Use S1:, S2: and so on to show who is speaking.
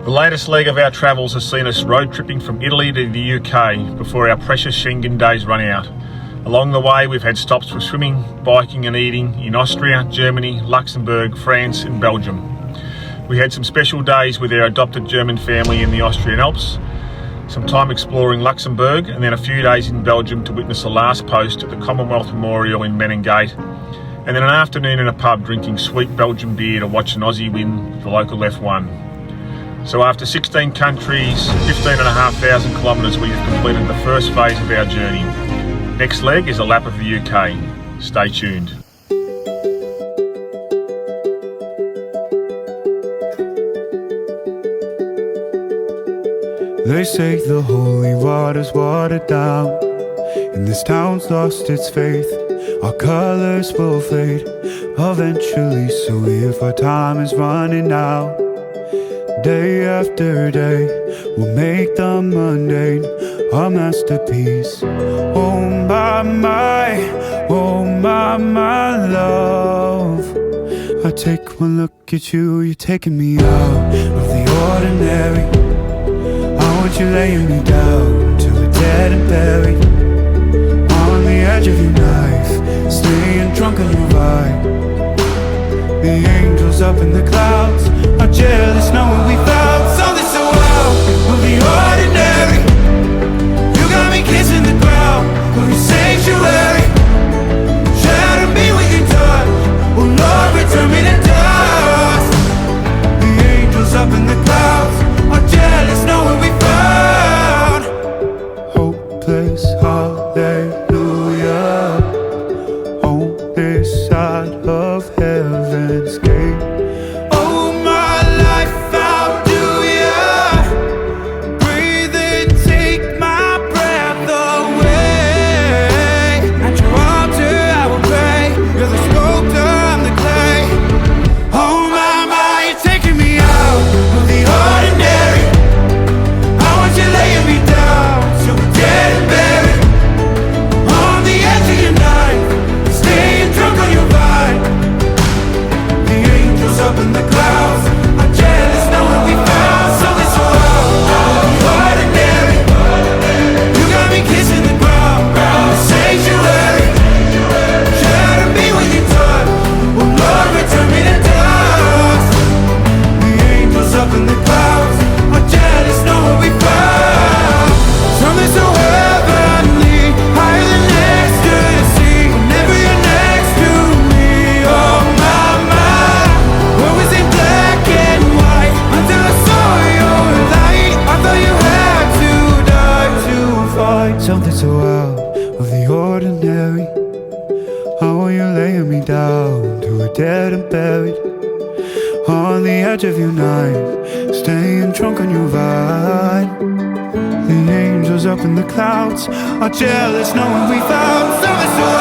S1: The latest leg of our travels has seen us road tripping from Italy to the UK before our precious Schengen days run out. Along the way we've had stops for swimming, biking and eating in Austria, Germany, Luxembourg, France and Belgium. We had some special days with our adopted German family in the Austrian Alps, some time exploring Luxembourg and then a few days in Belgium to witness the last post at the Commonwealth Memorial in Menin Gate, and then an afternoon in a pub drinking sweet Belgian beer to watch an Aussie win the local F1. So after 16 countries, 15,500 kilometres, we have completed the first phase of our journey. Next leg is a lap of the UK. Stay tuned.
S2: They say the holy water's watered down, and this town's lost its faith. Our colours will fade eventually, so if our time is running out, day after day, we'll make the mundane our masterpiece. Oh my love, I take one look at you, you're taking me out of the ordinary. I want you laying me down till we're dead and buried, on the edge of your knife, staying drunk on your vibe. The angels up in the clouds are jealous knowing we found something so wild. We'll be ordinary. You got me kissing the ground, we'll be sanctuary. Shatter me with your touch, oh Lord, return me to dust. The angels up in the clouds are jealous knowing we found hopeless hallelujah on this side of heaven's gate. Oh my life, how do ya breathe and take my breath away? At your altar I will pray, you're the sculptor, I'm the clay. Oh my, you're taking me out of the ordinary. I want you laying me down till we're dead and buried, on the edge of your knife, staying drunk on your vine. The angels up in the clouds are jealous knowing we found something so wild. The ordinary. You got me kissing the ground, the sanctuary. Shatter me with your touch, oh Lord, return me to dust. The angels up in the clouds are jealous knowing we found something so heavenly, higher than ecstasy. Whenever you're next to me, oh my, what was in black and white until I saw your light? I thought you had to die to fight something so out of the ordinary. I want you laying me down till we're dead and buried, on the edge of your knife, staying drunk on your vine. The angels up in the clouds are jealous knowing we found something so